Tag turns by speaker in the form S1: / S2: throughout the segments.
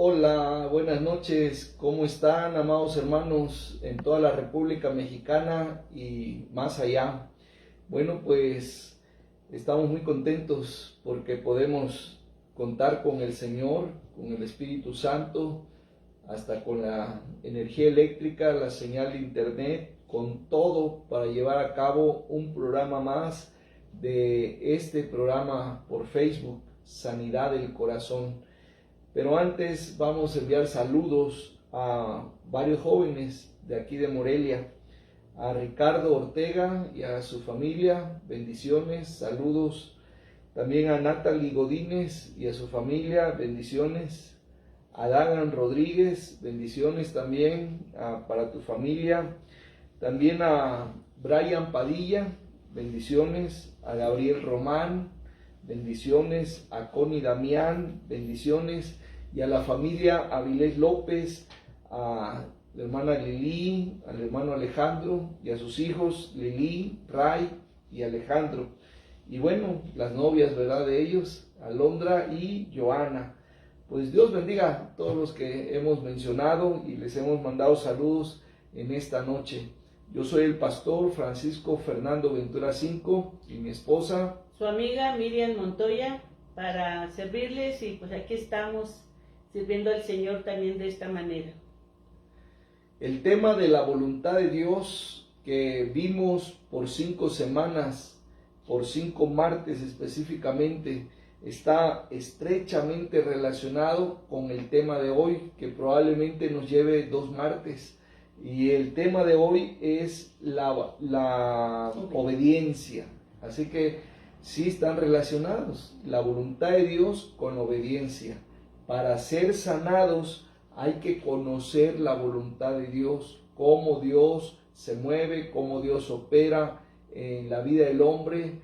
S1: Hola, buenas noches. ¿Cómo están, amados hermanos en toda la República Mexicana y más allá? Bueno, pues estamos muy contentos porque podemos contar con el Señor, con el Espíritu Santo, hasta con la energía eléctrica, la señal de internet, con todo para llevar a cabo un programa más de este programa por Facebook, Sanidad del Corazón. Pero antes vamos a enviar saludos a varios jóvenes de aquí de Morelia, a Ricardo Ortega y a su familia, bendiciones, saludos. También a Natalie Godínez y a su familia, bendiciones. A Dagan Rodríguez, bendiciones también para tu familia. También a Brian Padilla, bendiciones. A Gabriel Román, bendiciones. A Connie Damián, bendiciones. Y a la familia Avilés López, a la hermana Lili, al hermano Alejandro y a sus hijos Lili, Ray y Alejandro. Y bueno, las novias, ¿verdad?, de ellos, Alondra y Joana. Pues Dios bendiga a todos los que hemos mencionado y les hemos mandado saludos en esta noche. Yo soy el pastor Francisco Fernando Ventura V y mi esposa,
S2: su amiga Miriam Montoya, para servirles, y pues aquí estamos sirviendo al Señor también de esta manera.
S1: El tema de la voluntad de Dios que vimos por 5 semanas, por 5 martes específicamente, está estrechamente relacionado con el tema de hoy, que probablemente nos lleve 2 martes. Y el tema de hoy es la obediencia. Así que sí están relacionados, la voluntad de Dios con obediencia. Para ser sanados hay que conocer la voluntad de Dios, cómo Dios se mueve, cómo Dios opera en la vida del hombre,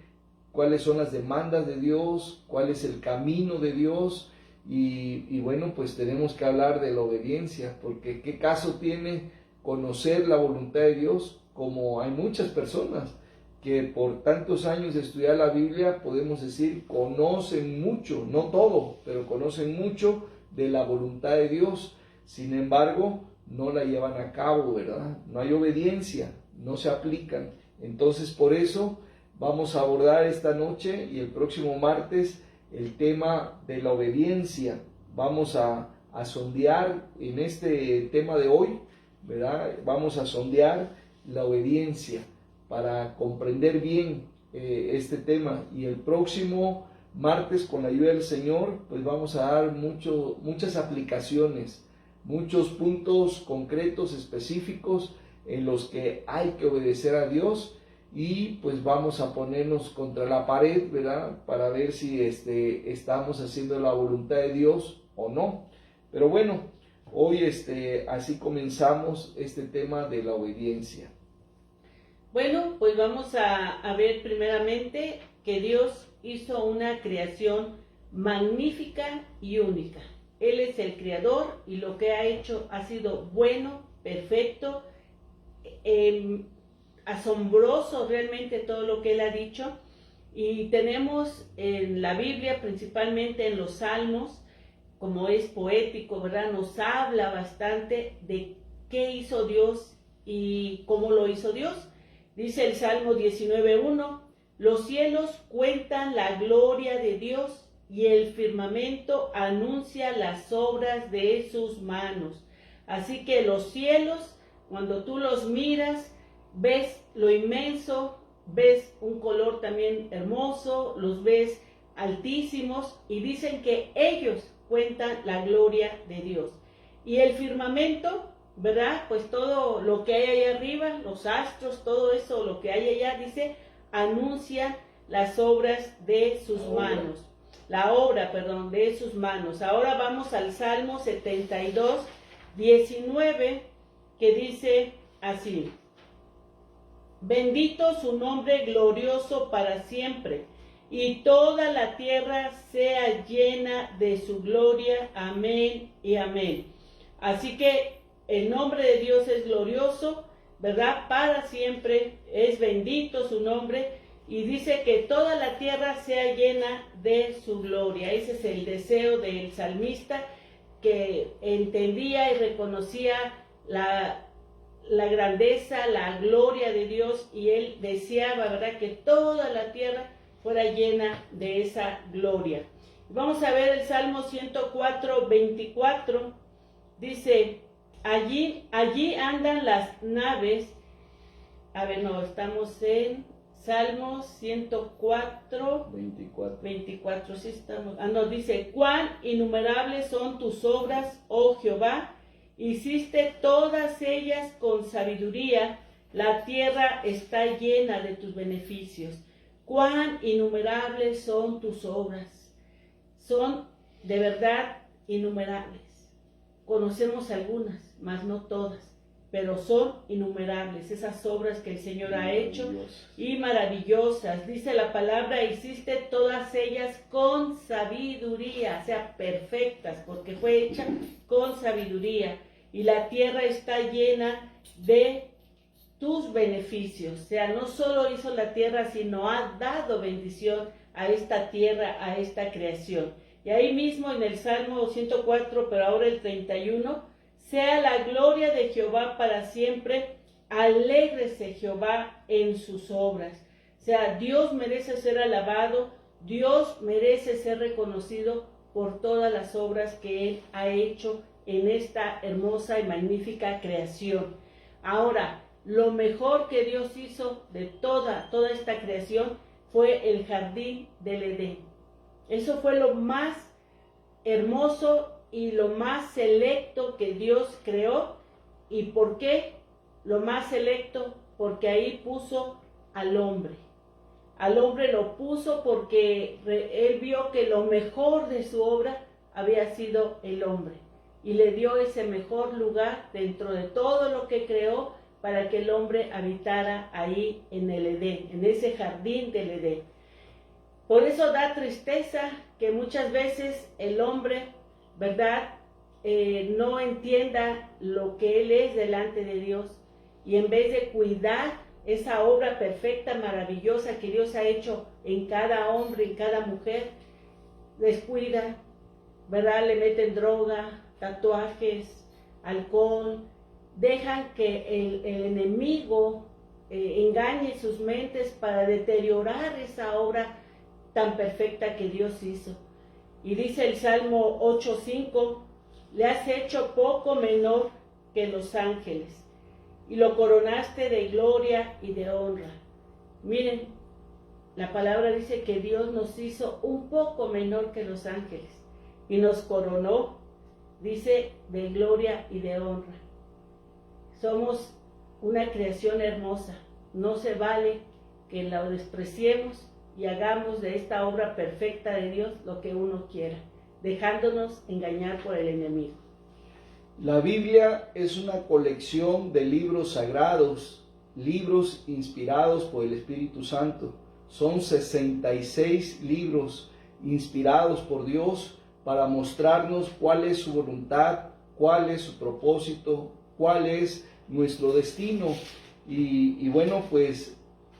S1: cuáles son las demandas de Dios, cuál es el camino de Dios. Y bueno, pues tenemos que hablar de la obediencia, porque ¿qué caso tiene conocer la voluntad de Dios? Como hay muchas personas que por tantos años de estudiar la Biblia, podemos decir, conocen mucho, no todo, pero conocen mucho de la voluntad de Dios. Sin embargo, no la llevan a cabo, ¿verdad? No hay obediencia, no se aplican. Entonces, por eso vamos a abordar esta noche y el próximo martes el tema de la obediencia. Vamos a sondear en este tema de hoy, ¿verdad? Vamos a sondear la obediencia para comprender bien este tema. Y el próximo martes, con la ayuda del Señor, pues vamos a dar muchas aplicaciones, muchos puntos concretos, específicos, en los que hay que obedecer a Dios. Y pues vamos a ponernos contra la pared, ¿verdad?, para ver si estamos haciendo la voluntad de Dios o no. Pero bueno, hoy así comenzamos este tema de la obediencia.
S2: Bueno, pues vamos a ver primeramente que Dios hizo una creación magnífica y única. Él es el creador y lo que ha hecho ha sido bueno, perfecto, asombroso realmente todo lo que Él ha dicho. Y tenemos en la Biblia, principalmente en los Salmos, como es poético, ¿verdad?, nos habla bastante de qué hizo Dios y cómo lo hizo Dios. Dice el Salmo 19:1, los cielos cuentan la gloria de Dios y el firmamento anuncia las obras de sus manos. Así que los cielos, cuando tú los miras, ves lo inmenso, ves un color también hermoso, los ves altísimos, y dicen que ellos cuentan la gloria de Dios. Y el firmamento, ¿verdad?, pues todo lo que hay allá arriba, los astros, todo eso, lo que hay allá, dice, anuncia las obras de sus manos. La obra, perdón, de sus manos. Ahora vamos al Salmo 72:19, que dice así: bendito su nombre glorioso para siempre, y toda la tierra sea llena de su gloria. Amén y amén. Así que el nombre de Dios es glorioso, ¿verdad?, para siempre, es bendito su nombre, y dice que toda la tierra sea llena de su gloria. Ese es el deseo del salmista, que entendía y reconocía la grandeza, la gloria de Dios, y él deseaba, ¿verdad?, que toda la tierra fuera llena de esa gloria. Vamos a ver el Salmo 104, 24. Dice, allí andan las naves. A ver, no, estamos en Salmo 104, 24, sí estamos. Dice, cuán innumerables son tus obras, oh Jehová, hiciste todas ellas con sabiduría, la tierra está llena de tus beneficios. Cuán innumerables son tus obras. Son de verdad innumerables. Conocemos algunas, mas no todas, pero son innumerables esas obras que el Señor ha hecho y maravillosas. Dice la palabra, hiciste todas ellas con sabiduría, o sea, perfectas, porque fue hecha con sabiduría. Y la tierra está llena de tus beneficios. O sea, no solo hizo la tierra, sino ha dado bendición a esta tierra, a esta creación. Y ahí mismo en el Salmo 104, pero ahora el 31, sea la gloria de Jehová para siempre, alégrese Jehová en sus obras. O sea, Dios merece ser alabado, Dios merece ser reconocido por todas las obras que Él ha hecho en esta hermosa y magnífica creación. Ahora, lo mejor que Dios hizo de toda esta creación fue el jardín del Edén. Eso fue lo más hermoso y lo más selecto que Dios creó. ¿Y por qué lo más selecto? Porque ahí puso al hombre. Al hombre lo puso porque Él vio que lo mejor de su obra había sido el hombre. Y le dio ese mejor lugar dentro de todo lo que creó para que el hombre habitara ahí en el Edén, en ese jardín del Edén. Por eso da tristeza que muchas veces el hombre, ¿verdad?, no entienda lo que él es delante de Dios, y en vez de cuidar esa obra perfecta, maravillosa que Dios ha hecho en cada hombre, en cada mujer, descuida, ¿verdad?, le meten droga, tatuajes, alcohol, dejan que el enemigo engañe sus mentes para deteriorar esa obra tan perfecta que Dios hizo. Y dice el Salmo 8:5, le has hecho poco menor que los ángeles, y lo coronaste de gloria y de honra. Miren, la palabra dice que Dios nos hizo un poco menor que los ángeles, y nos coronó, dice, de gloria y de honra. Somos una creación hermosa. No se vale que la despreciemos y hagamos de esta obra perfecta de Dios lo que uno quiera, dejándonos engañar por el enemigo.
S1: La Biblia es una colección de libros sagrados, libros inspirados por el Espíritu Santo. Son 66 libros inspirados por Dios para mostrarnos cuál es su voluntad, cuál es su propósito, cuál es nuestro destino. Y bueno, pues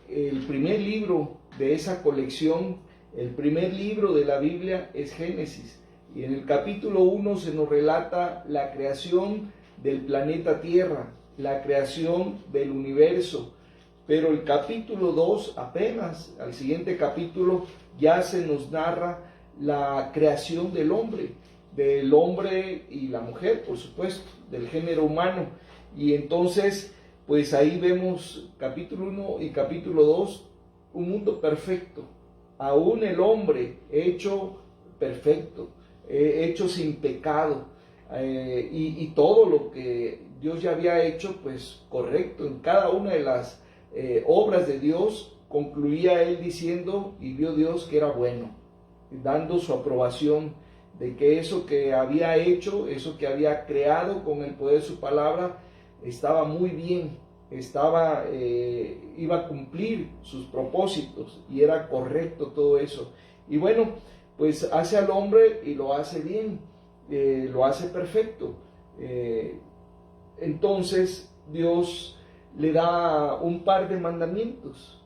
S1: el primer libro de esa colección, el primer libro de la Biblia es Génesis. Y en el capítulo 1 se nos relata la creación del planeta Tierra, la creación del universo. Pero el capítulo 2, apenas al siguiente capítulo, ya se nos narra la creación del hombre y la mujer, por supuesto, del género humano. Y entonces, pues ahí vemos capítulo 1 y capítulo 2, un mundo perfecto, aún el hombre hecho perfecto, hecho sin pecado, y todo lo que Dios ya había hecho, pues correcto. En cada una de las obras de Dios concluía él diciendo, y vio Dios que era bueno, dando su aprobación de que eso que había hecho, eso que había creado con el poder de su palabra, estaba muy bien, iba a cumplir sus propósitos y era correcto todo eso. Y bueno, pues hace al hombre y lo hace bien, lo hace perfecto. Entonces Dios le da un par de mandamientos.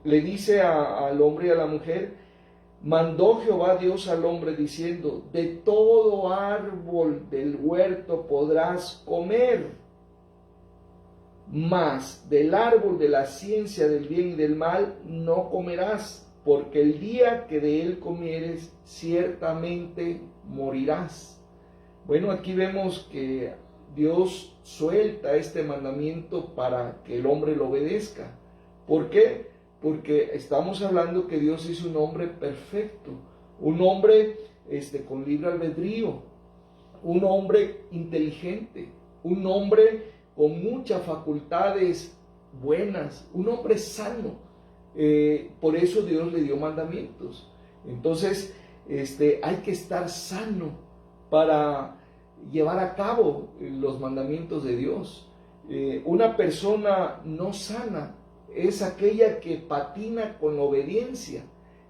S1: Le dice al hombre y a la mujer, mandó Jehová Dios al hombre diciendo, de todo árbol del huerto podrás comer, mas del árbol de la ciencia del bien y del mal no comerás, porque el día que de él comieres, ciertamente morirás. Bueno, aquí vemos que Dios suelta este mandamiento para que el hombre lo obedezca. ¿Por qué? Porque estamos hablando que Dios es un hombre perfecto, un hombre con libre albedrío, un hombre inteligente, un hombre con muchas facultades buenas, un hombre sano. Por eso Dios le dio mandamientos. Entonces, hay que estar sano para llevar a cabo los mandamientos de Dios. Una persona no sana es aquella que patina con la obediencia,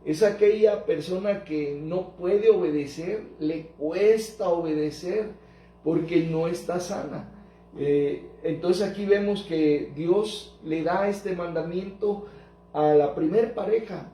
S1: es aquella persona que no puede obedecer, le cuesta obedecer porque no está sana. Entonces aquí vemos que Dios le da este mandamiento a la primer pareja,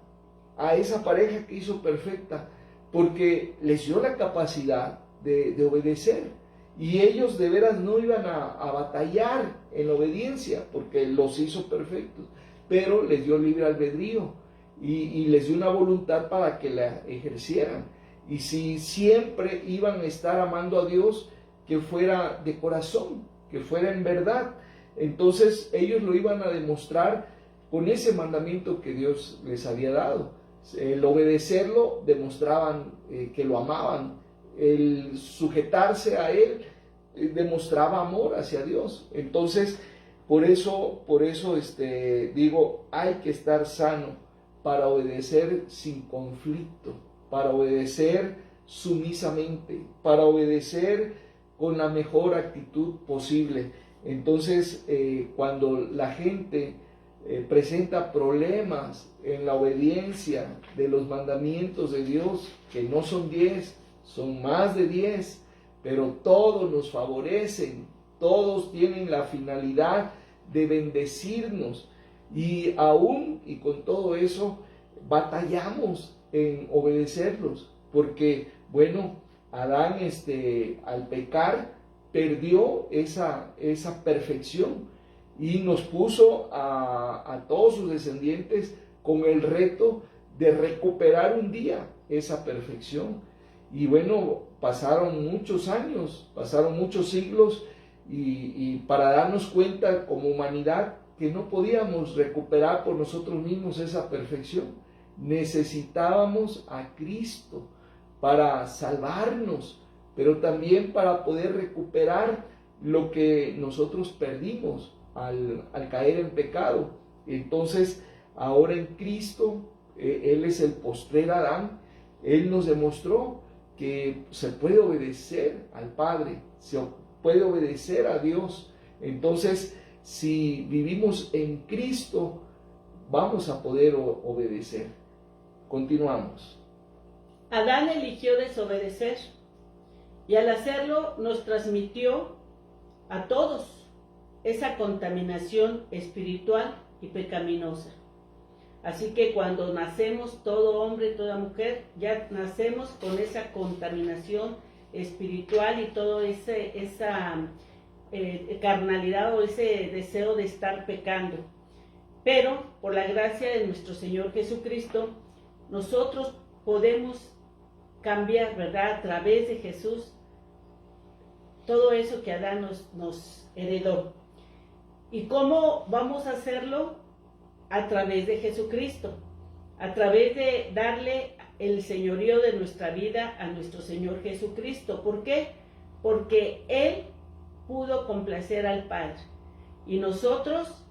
S1: a esa pareja que hizo perfecta, porque les dio la capacidad de obedecer, y ellos de veras no iban a batallar en la obediencia porque los hizo perfectos, pero les dio libre albedrío y les dio una voluntad para que la ejercieran. Y si siempre iban a estar amando a Dios, que fuera de corazón, que fuera en verdad, entonces ellos lo iban a demostrar con ese mandamiento que Dios les había dado. El obedecerlo demostraban que lo amaban, el sujetarse a Él demostraba amor hacia Dios. Entonces, por eso digo, hay que estar sano para obedecer sin conflicto, para obedecer sumisamente, para obedecer con la mejor actitud posible. Entonces, cuando la gente presenta problemas en la obediencia de los mandamientos de Dios, que no son 10, son más de 10, pero todos nos favorecen, todos tienen la finalidad de bendecirnos, y aún y con todo eso batallamos en obedecerlos, porque bueno, Adán al pecar perdió esa perfección y nos puso a todos sus descendientes con el reto de recuperar un día esa perfección. Y bueno, pasaron muchos años, pasaron muchos siglos, y para darnos cuenta como humanidad que no podíamos recuperar por nosotros mismos esa perfección. Necesitábamos a Cristo para salvarnos, pero también para poder recuperar lo que nosotros perdimos al caer en pecado. Entonces, ahora en Cristo, Él es el postrer Adán. Él nos demostró que se puede obedecer al Padre, se puede obedecer a Dios. Entonces, si vivimos en Cristo, vamos a poder obedecer. Continuamos.
S2: Adán eligió desobedecer, y al hacerlo nos transmitió a todos esa contaminación espiritual y pecaminosa. Así que cuando nacemos, todo hombre, toda mujer, ya nacemos con esa contaminación espiritual y toda esa carnalidad o ese deseo de estar pecando. Pero por la gracia de nuestro Señor Jesucristo, nosotros podemos cambiar, ¿verdad? A través de Jesús, todo eso que Adán nos heredó. ¿Y cómo vamos a hacerlo? A través de Jesucristo, a través de darle el señorío de nuestra vida a nuestro Señor Jesucristo. ¿Por qué? Porque Él pudo complacer al Padre, y nosotros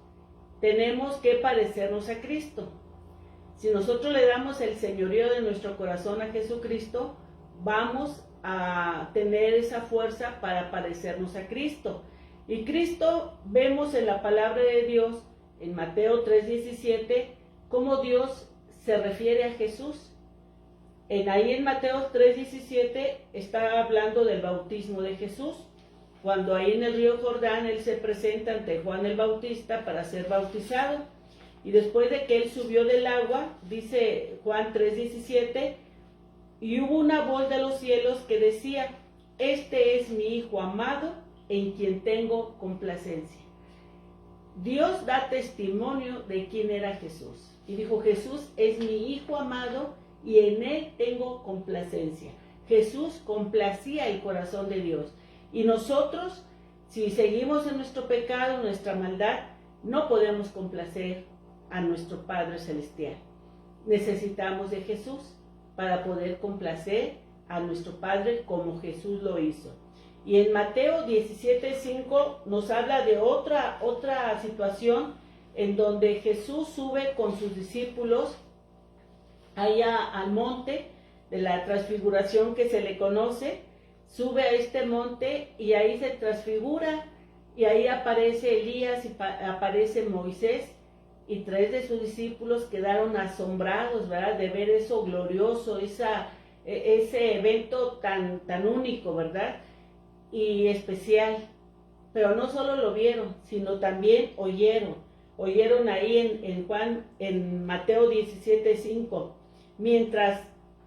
S2: tenemos que parecernos a Cristo. Si nosotros le damos el señorío de nuestro corazón a Jesucristo, vamos a tener esa fuerza para parecernos a Cristo. Y Cristo, vemos en la palabra de Dios, en Mateo 3:17, cómo Dios se refiere a Jesús. Ahí en Mateo 3:17 está hablando del bautismo de Jesús, cuando ahí en el río Jordán Él se presenta ante Juan el Bautista para ser bautizado. Y después de que él subió del agua, dice Juan 3:17, y hubo una voz de los cielos que decía, este es mi Hijo amado, en quien tengo complacencia. Dios da testimonio de quién era Jesús. Y dijo, Jesús es mi Hijo amado y en él tengo complacencia. Jesús complacía el corazón de Dios. Y nosotros, si seguimos en nuestro pecado, en nuestra maldad, no podemos complacer a nuestro Padre Celestial. Necesitamos de Jesús para poder complacer a nuestro Padre como Jesús lo hizo. Y en Mateo 17:5 nos habla de otra situación en donde Jesús sube con sus discípulos allá al monte de la transfiguración que se le conoce, sube a este monte y ahí se transfigura y ahí aparece Elías y aparece Moisés y 3 de sus discípulos quedaron asombrados, ¿verdad? De ver eso glorioso, ese evento tan único, ¿verdad? Y especial. Pero no solo lo vieron, sino también oyeron ahí en Mateo 17:5. Mientras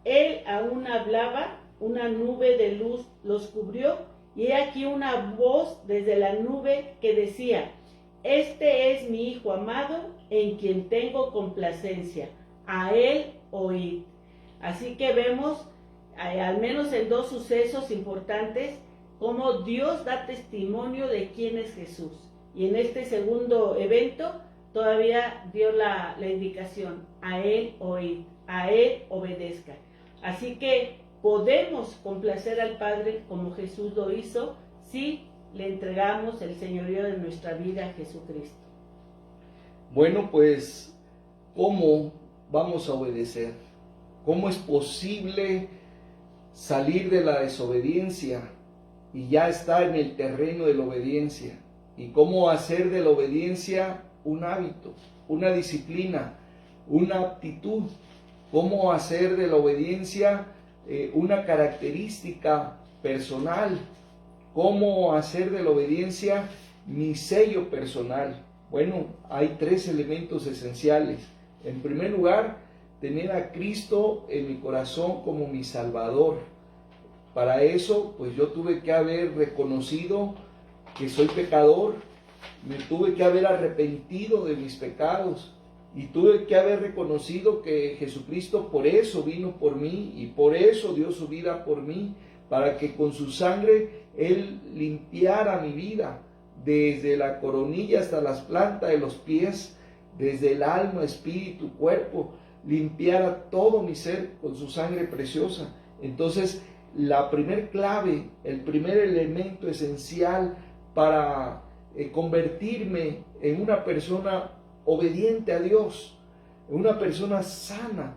S2: él aún hablaba, una nube de luz los cubrió, y he aquí una voz desde la nube que decía, este es mi Hijo amado, en quien tengo complacencia, a él oíd. Así que vemos, al menos en 2 sucesos importantes, cómo Dios da testimonio de quién es Jesús. Y en este segundo evento todavía dio la indicación, a él oíd, a él obedezca. Así que podemos complacer al Padre como Jesús lo hizo si le entregamos el señorío de nuestra vida a Jesucristo.
S1: Bueno, pues, ¿cómo vamos a obedecer? ¿Cómo es posible salir de la desobediencia y ya estar en el terreno de la obediencia? ¿Y cómo hacer de la obediencia un hábito, una disciplina, una aptitud? ¿Cómo hacer de la obediencia una característica personal? ¿Cómo hacer de la obediencia mi sello personal? Bueno, hay 3 elementos esenciales. En primer lugar, tener a Cristo en mi corazón como mi Salvador. Para eso, pues yo tuve que haber reconocido que soy pecador, me tuve que haber arrepentido de mis pecados y tuve que haber reconocido que Jesucristo por eso vino por mí y por eso dio su vida por mí, para que con su sangre Él limpiara mi vida, desde la coronilla hasta las plantas de los pies, desde el alma, espíritu, cuerpo, limpiara todo mi ser con su sangre preciosa. Entonces, la primer clave, el primer elemento esencial para convertirme en una persona obediente a Dios, en una persona sana,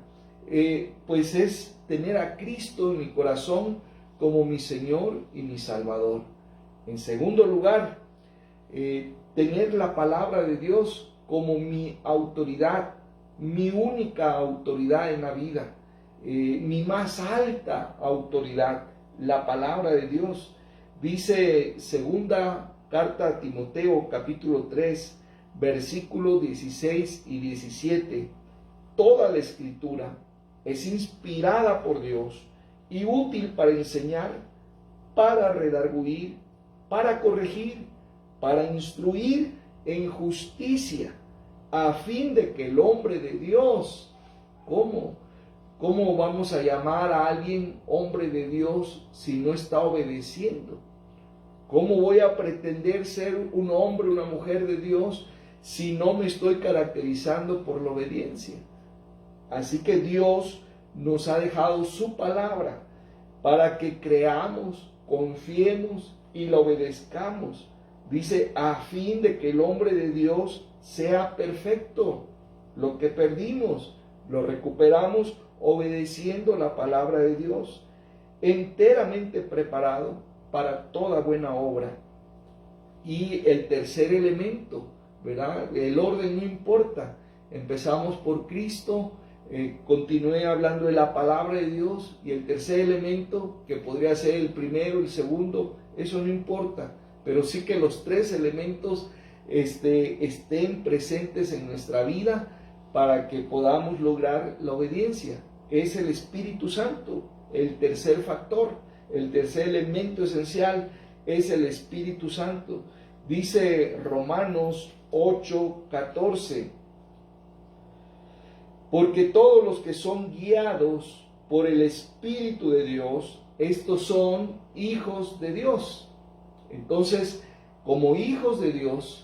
S1: pues es tener a Cristo en mi corazón como mi Señor y mi Salvador. En segundo lugar, tener la palabra de Dios como mi autoridad, mi única autoridad en la vida, mi más alta autoridad, la palabra de Dios. Dice segunda carta a Timoteo, capítulo 3, versículos 16 y 17, toda la escritura es inspirada por Dios y útil para enseñar, para redarguir, para corregir, para instruir en justicia, a fin de que el hombre de Dios, ¿cómo vamos a llamar a alguien hombre de Dios si no está obedeciendo? ¿Cómo voy a pretender ser un hombre, una mujer de Dios si no me estoy caracterizando por la obediencia? Así que Dios nos ha dejado su palabra para que creamos, confiemos y la obedezcamos. Dice, a fin de que el hombre de Dios sea perfecto. Lo que perdimos, lo recuperamos obedeciendo la palabra de Dios, enteramente preparado para toda buena obra. Y el tercer elemento, ¿verdad? El orden no importa. Empezamos por Cristo, continué hablando de la palabra de Dios, y el tercer elemento, que podría ser el primero, el segundo, eso no importa, pero sí que los 3 elementos estén presentes en nuestra vida para que podamos lograr la obediencia. Es el Espíritu Santo, el tercer factor, el tercer elemento esencial es el Espíritu Santo. Dice Romanos 8:14, porque todos los que son guiados por el Espíritu de Dios, estos son hijos de Dios. Entonces, como hijos de Dios,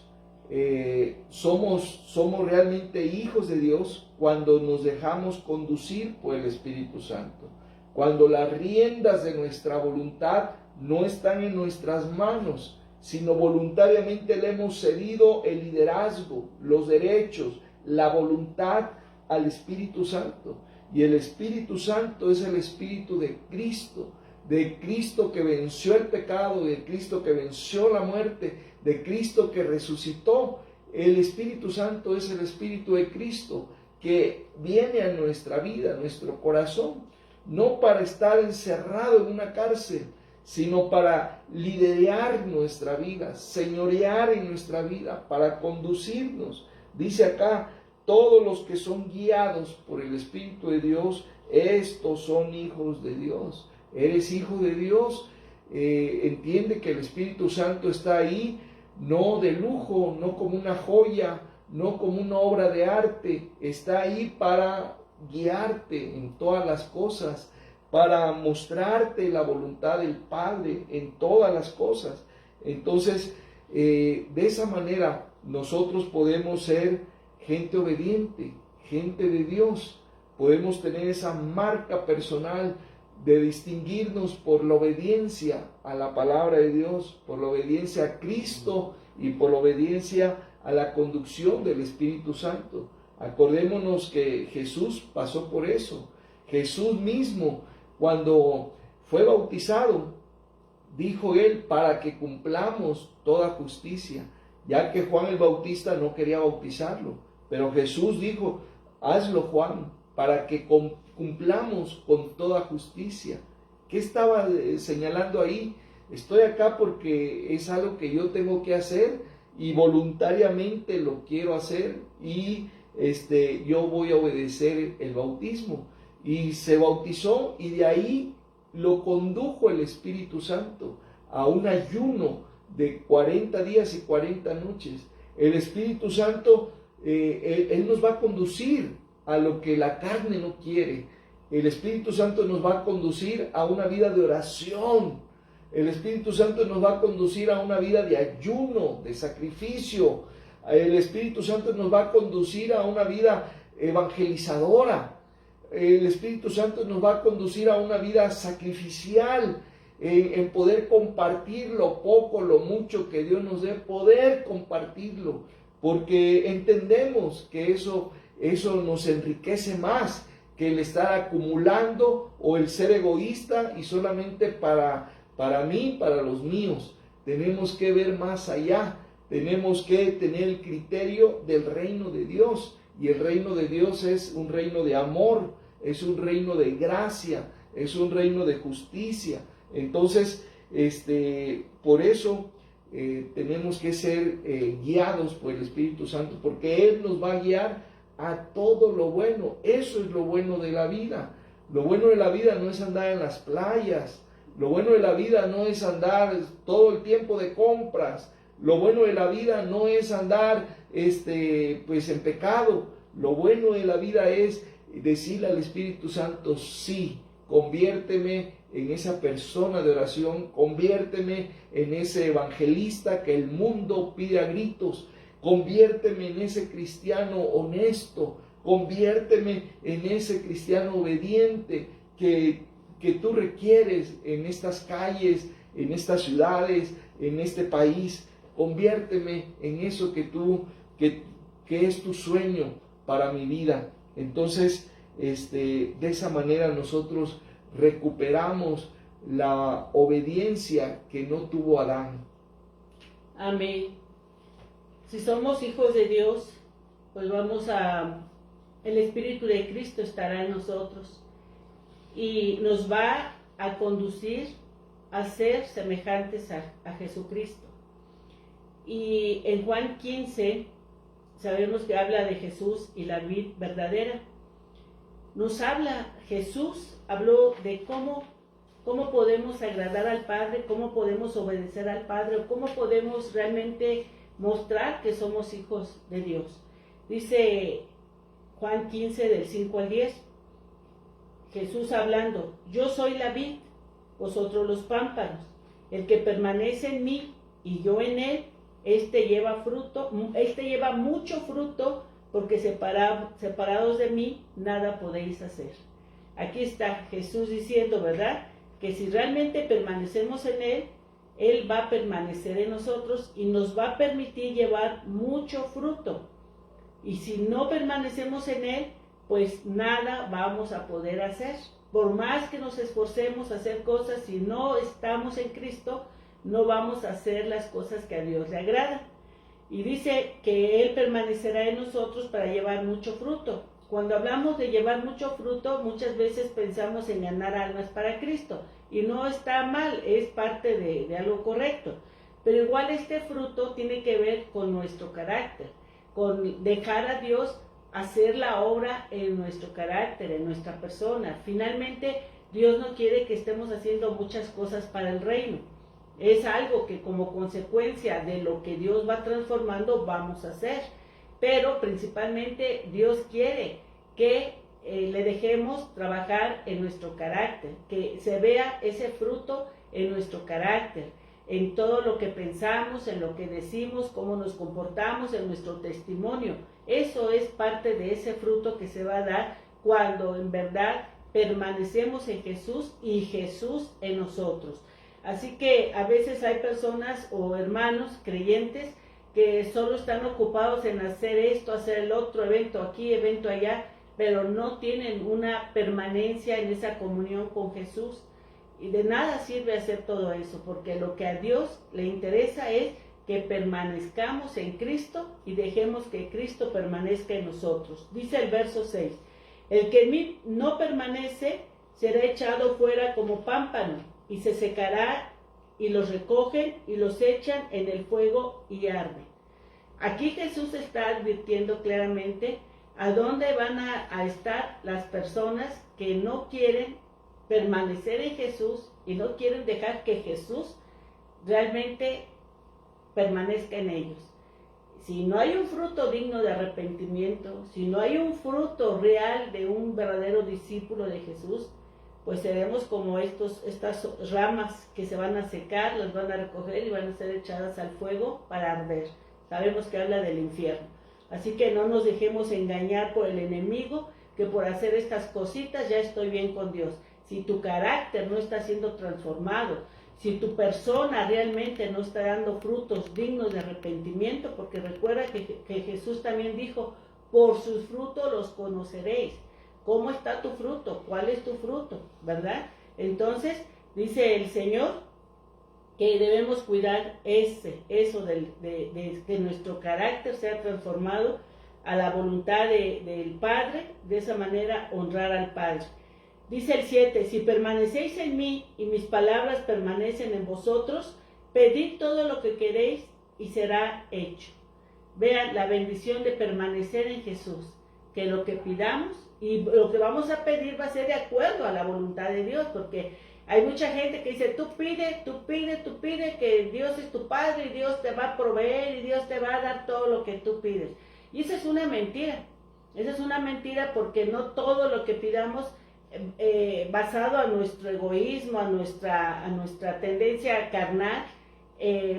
S1: somos realmente hijos de Dios cuando nos dejamos conducir por el Espíritu Santo. Cuando las riendas de nuestra voluntad no están en nuestras manos, sino voluntariamente le hemos cedido el liderazgo, los derechos, la voluntad al Espíritu Santo. Y el Espíritu Santo es el Espíritu de Cristo que venció el pecado, de Cristo que venció la muerte, de Cristo que resucitó. El Espíritu Santo es el Espíritu de Cristo que viene a nuestra vida, a nuestro corazón, no para estar encerrado en una cárcel, sino para liderar nuestra vida, señorear en nuestra vida, para conducirnos. Dice acá, todos los que son guiados por el Espíritu de Dios, estos son hijos de Dios. Eres hijo de Dios, entiende que el Espíritu Santo está ahí, no de lujo, no como una joya, no como una obra de arte, está ahí para guiarte en todas las cosas, para mostrarte la voluntad del Padre en todas las cosas. Entonces, de esa manera nosotros podemos ser gente obediente, gente de Dios, podemos tener esa marca personal de distinguirnos por la obediencia a la palabra de Dios, por la obediencia a Cristo y por la obediencia a la conducción del Espíritu Santo. Acordémonos que Jesús pasó por eso. Jesús mismo, cuando fue bautizado, dijo él, para que cumplamos toda justicia, ya que Juan el Bautista no quería bautizarlo, pero Jesús dijo, hazlo Juan, para que cumplamos con toda justicia. ¿Qué estaba señalando ahí? Estoy acá porque es algo que yo tengo que hacer y voluntariamente lo quiero hacer y yo voy a obedecer el bautismo. Y se bautizó y de ahí lo condujo el Espíritu Santo a un ayuno de 40 días y 40 noches. El Espíritu Santo, Él nos va a conducir a lo que la carne no quiere. El Espíritu Santo nos va a conducir a una vida de oración. El Espíritu Santo nos va a conducir a una vida de ayuno, de sacrificio. El Espíritu Santo nos va a conducir a una vida evangelizadora. El Espíritu Santo nos va a conducir a una vida sacrificial, en poder compartir lo poco, lo mucho que Dios nos dé, poder compartirlo, porque entendemos que eso nos enriquece más que el estar acumulando o el ser egoísta y solamente para mí, para los míos. Tenemos que ver más allá, tenemos que tener el criterio del reino de Dios, y el reino de Dios es un reino de amor, es un reino de gracia, es un reino de justicia. Entonces, por eso tenemos que ser guiados por el Espíritu Santo, porque Él nos va a guiar a todo lo bueno. Eso es lo bueno de la vida. Lo bueno de la vida no es andar en las playas. Lo bueno de la vida no es andar todo el tiempo de compras. Lo bueno de la vida no es andar pues en pecado. Lo bueno de la vida es decirle al Espíritu Santo, sí, conviérteme en esa persona de oración, conviérteme en ese evangelista que el mundo pide a gritos, conviérteme en ese cristiano honesto, conviérteme en ese cristiano obediente que tú requieres en estas calles, en estas ciudades, en este país. Conviérteme en eso que es tu sueño para mi vida. Entonces, de esa manera nosotros recuperamos la obediencia que no tuvo Adán.
S2: Amén. Si somos hijos de Dios, pues el Espíritu de Cristo estará en nosotros y nos va a conducir a ser semejantes a Jesucristo. Y en Juan 15 sabemos que habla de Jesús y la vid verdadera. Nos habla, Jesús habló de cómo podemos agradar al Padre, cómo podemos obedecer al Padre, o cómo podemos realmente mostrar que somos hijos de Dios. Dice Juan 15 del 5 al 10, Jesús hablando: yo soy la vid, vosotros los pámpanos. El que permanece en mí y yo en él, este lleva mucho fruto, porque separados de mí nada podéis hacer. Aquí está Jesús diciendo, ¿verdad?, que si realmente permanecemos en él, él va a permanecer en nosotros y nos va a permitir llevar mucho fruto. Y si no permanecemos en él, pues nada vamos a poder hacer. Por más que nos esforcemos a hacer cosas, si no estamos en Cristo, no vamos a hacer las cosas que a Dios le agradan. Y dice que él permanecerá en nosotros para llevar mucho fruto. Cuando hablamos de llevar mucho fruto, muchas veces pensamos en ganar almas para Cristo. Y no está mal, es parte de algo correcto. Pero igual este fruto tiene que ver con nuestro carácter, con dejar a Dios hacer la obra en nuestro carácter, en nuestra persona. Finalmente, Dios no quiere que estemos haciendo muchas cosas para el reino. Es algo que como consecuencia de lo que Dios va transformando vamos a hacer. Pero principalmente Dios quiere que le dejemos trabajar en nuestro carácter, que se vea ese fruto en nuestro carácter, en todo lo que pensamos, en lo que decimos, cómo nos comportamos, en nuestro testimonio. Eso es parte de ese fruto que se va a dar cuando en verdad permanecemos en Jesús y Jesús en nosotros. Así que a veces hay personas o hermanos creyentes que solo están ocupados en hacer esto, hacer el otro, evento aquí, evento allá, pero no tienen una permanencia en esa comunión con Jesús. Y de nada sirve hacer todo eso, porque lo que a Dios le interesa es que permanezcamos en Cristo y dejemos que Cristo permanezca en nosotros. Dice el verso 6, el que en mí no permanece será echado fuera como pámpano y se secará, y los recogen y los echan en el fuego y arde. Aquí Jesús está advirtiendo claramente a dónde van a estar las personas que no quieren permanecer en Jesús y no quieren dejar que Jesús realmente permanezca en ellos. Si no hay un fruto digno de arrepentimiento, si no hay un fruto real de un verdadero discípulo de Jesús, pues seremos como estas ramas que se van a secar, las van a recoger y van a ser echadas al fuego para arder. Sabemos que habla del infierno. Así que no nos dejemos engañar por el enemigo, que por hacer estas cositas ya estoy bien con Dios. Si tu carácter no está siendo transformado, si tu persona realmente no está dando frutos dignos de arrepentimiento, porque recuerda que Jesús también dijo, por sus frutos los conoceréis. ¿Cómo está tu fruto? ¿Cuál es tu fruto? ¿Verdad? Entonces, dice el Señor que debemos cuidar eso de que nuestro carácter sea transformado a la voluntad del Padre, de esa manera honrar al Padre. Dice el 7, si permanecéis en mí y mis palabras permanecen en vosotros, pedid todo lo que queréis y será hecho. Vean la bendición de permanecer en Jesús, que lo que pidamos y lo que vamos a pedir va a ser de acuerdo a la voluntad de Dios, porque hay mucha gente que dice, tú pide, que Dios es tu Padre y Dios te va a proveer y Dios te va a dar todo lo que tú pides. Y esa es una mentira. Esa es una mentira porque no todo lo que pidamos basado a nuestro egoísmo, a nuestra tendencia carnal,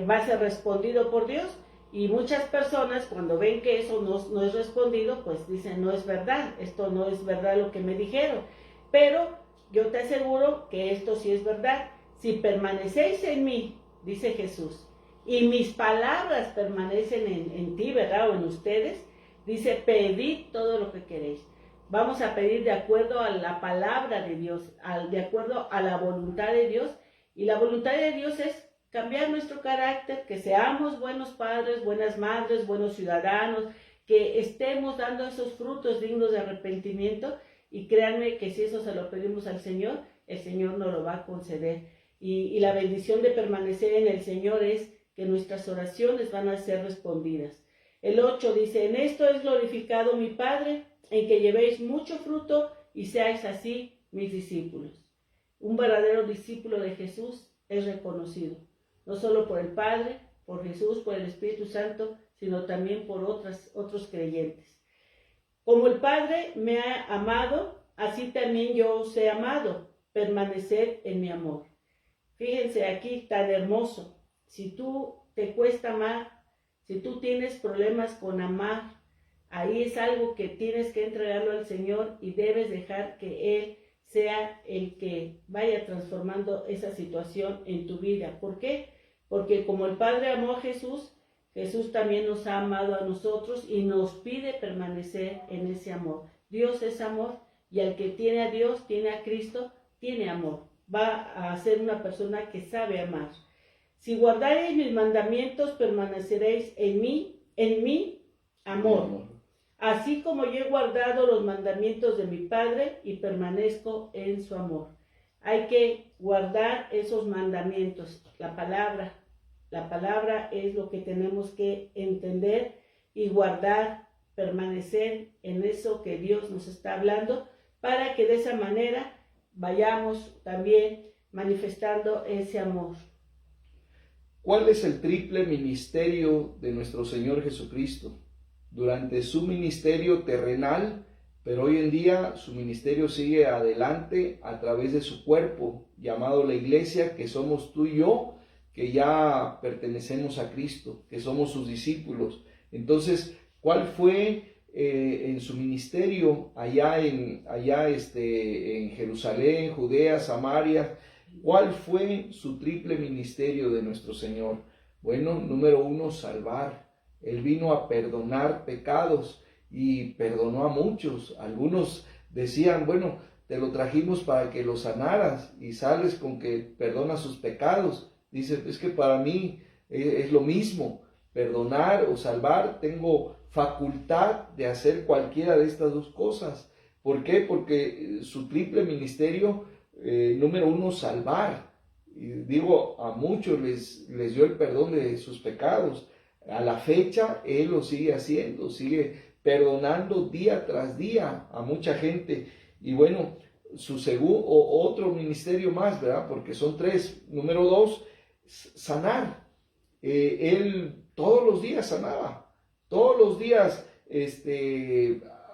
S2: va a ser respondido por Dios. Y muchas personas cuando ven que eso no es respondido, pues dicen, no es verdad, esto no es verdad lo que me dijeron. Pero yo te aseguro que esto sí es verdad. Si permanecéis en mí, dice Jesús, y mis palabras permanecen en ti, ¿verdad? O en ustedes, dice, pedid todo lo que queréis. Vamos a pedir de acuerdo a la palabra de Dios, de acuerdo a la voluntad de Dios. Y la voluntad de Dios es cambiar nuestro carácter, que seamos buenos padres, buenas madres, buenos ciudadanos, que estemos dando esos frutos dignos de arrepentimiento. Y créanme que si eso se lo pedimos al Señor, el Señor nos lo va a conceder. Y la bendición de permanecer en el Señor es que nuestras oraciones van a ser respondidas. El 8 dice, en esto es glorificado mi Padre, en que llevéis mucho fruto y seáis así mis discípulos. Un verdadero discípulo de Jesús es reconocido, no solo por el Padre, por Jesús, por el Espíritu Santo, sino también por otros creyentes. Como el Padre me ha amado, así también yo os he amado, permaneced en mi amor. Fíjense aquí, tan hermoso. Si tú te cuesta amar, si tú tienes problemas con amar, ahí es algo que tienes que entregarlo al Señor y debes dejar que Él sea el que vaya transformando esa situación en tu vida. ¿Por qué? Porque como el Padre amó a Jesús, Jesús también nos ha amado a nosotros y nos pide permanecer en ese amor. Dios es amor y al que tiene a Dios, tiene a Cristo, tiene amor. Va a ser una persona que sabe amar. Si guardaréis mis mandamientos, permaneceréis en mi amor. Así como yo he guardado los mandamientos de mi Padre y permanezco en su amor. Hay que guardar esos mandamientos. La palabra es lo que tenemos que entender y guardar, permanecer en eso que Dios nos está hablando, para que de esa manera vayamos también manifestando ese amor.
S1: ¿Cuál es el triple ministerio de nuestro Señor Jesucristo? Durante su ministerio terrenal, pero hoy en día su ministerio sigue adelante a través de su cuerpo, llamado la iglesia, que somos tú y yo, que ya pertenecemos a Cristo, que somos sus discípulos. Entonces, ¿cuál fue en su ministerio allá en Jerusalén, Judea, Samaria? ¿Cuál fue su triple ministerio de nuestro Señor? Bueno, número 1, salvar. Él vino a perdonar pecados y perdonó a muchos. Algunos decían, bueno, te lo trajimos para que lo sanaras y sales con que perdona sus pecados. Dice, es que para mí es lo mismo, perdonar o salvar. Tengo facultad de hacer cualquiera de estas dos cosas. ¿Por qué? Porque su triple ministerio, número 1, salvar. Y digo, a muchos les dio el perdón de sus pecados. A la fecha, Él lo sigue haciendo, sigue perdonando día tras día a mucha gente. Y bueno, su otro ministerio más, ¿verdad? Porque son 3. Número 2, sanar. Él todos los días sanaba. Todos los días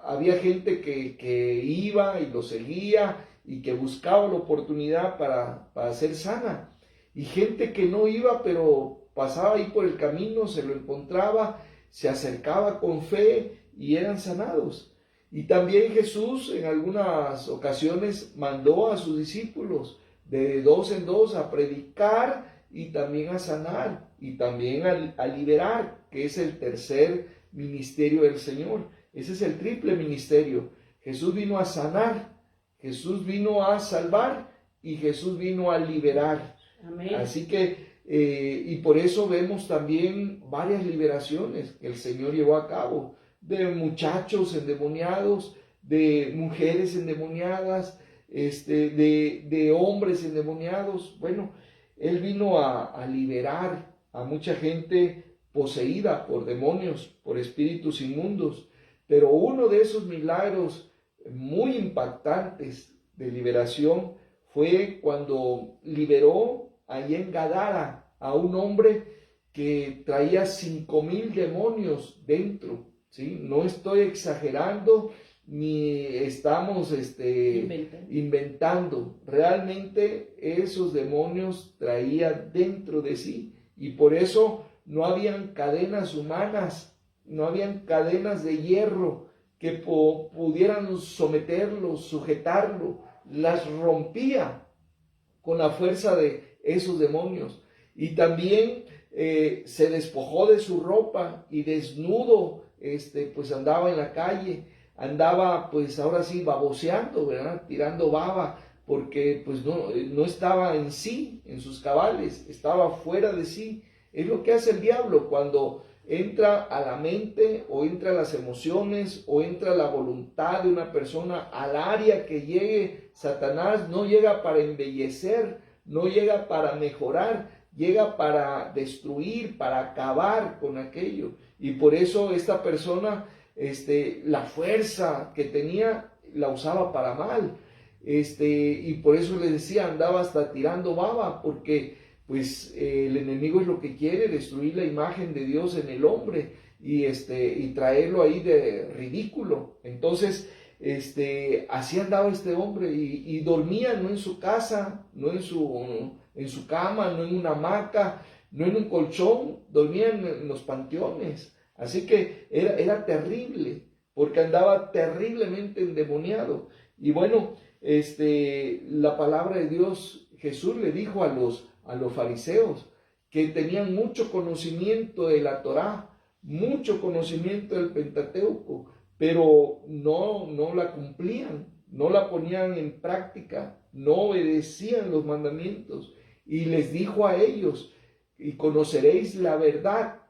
S1: había gente que iba y lo seguía y que buscaba la oportunidad para ser sana. Y gente que no iba, pero pasaba ahí por el camino, se lo encontraba, se acercaba con fe y eran sanados. Y también Jesús en algunas ocasiones mandó a sus discípulos de 2 en 2 a predicar y también a sanar y también a liberar, que es el tercer ministerio del Señor. Ese es el triple ministerio. Jesús vino a sanar, Jesús vino a salvar y Jesús vino a liberar.
S2: Amén.
S1: Así que y por eso vemos también varias liberaciones que el Señor llevó a cabo, de muchachos endemoniados, de mujeres endemoniadas, de hombres endemoniados. Bueno, Él vino a liberar a mucha gente poseída por demonios, por espíritus inmundos. Pero uno de esos milagros muy impactantes de liberación fue cuando liberó allí en Gadara a un hombre que traía 5,000 demonios dentro, ¿sí? No estoy exagerando ni estamos inventando. Realmente esos demonios traía dentro de sí y por eso no habían cadenas humanas, no habían cadenas de hierro que pudieran someterlo, sujetarlo, las rompía con la fuerza de esos demonios. Y también se despojó de su ropa y desnudo pues andaba en la calle, andaba pues ahora sí baboseando, ¿verdad? Tirando baba, porque pues no estaba en sí, en sus cabales, estaba fuera de sí. Es lo que hace el diablo cuando entra a la mente o entra a las emociones o entra a la voluntad de una persona, al área que llegue Satanás. No llega para embellecer, no llega para mejorar, llega para destruir, para acabar con aquello. Y por eso esta persona, la fuerza que tenía, la usaba para mal. Y por eso le decía, andaba hasta tirando baba, porque pues el enemigo es lo que quiere, destruir la imagen de Dios en el hombre y traerlo ahí de ridículo. Entonces, así andaba este hombre y dormía no en su casa, no en su cama, no en una hamaca, no en un colchón, dormía en los panteones. Así que era terrible, porque andaba terriblemente endemoniado. Y bueno, la palabra de Dios, Jesús le dijo a los fariseos que tenían mucho conocimiento de la Torá, mucho conocimiento del Pentateuco, pero no la cumplían, no la ponían en práctica, no obedecían los mandamientos. Y les dijo a ellos, y conoceréis la verdad,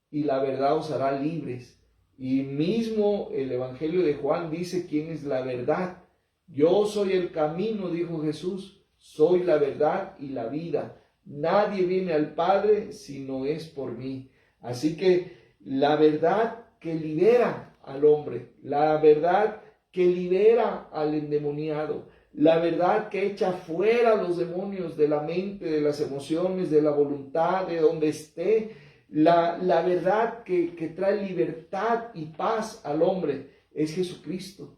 S1: y la verdad os hará libres. Y mismo el Evangelio de Juan dice quién es la verdad. Yo soy el camino, dijo Jesús, soy la verdad y la vida. Nadie viene al Padre si no es por mí. Así que la verdad que libera al hombre, la verdad que libera al endemoniado, la verdad que echa fuera los demonios de la mente, de las emociones, de la voluntad, de donde esté, la verdad que trae libertad y paz al hombre es Jesucristo.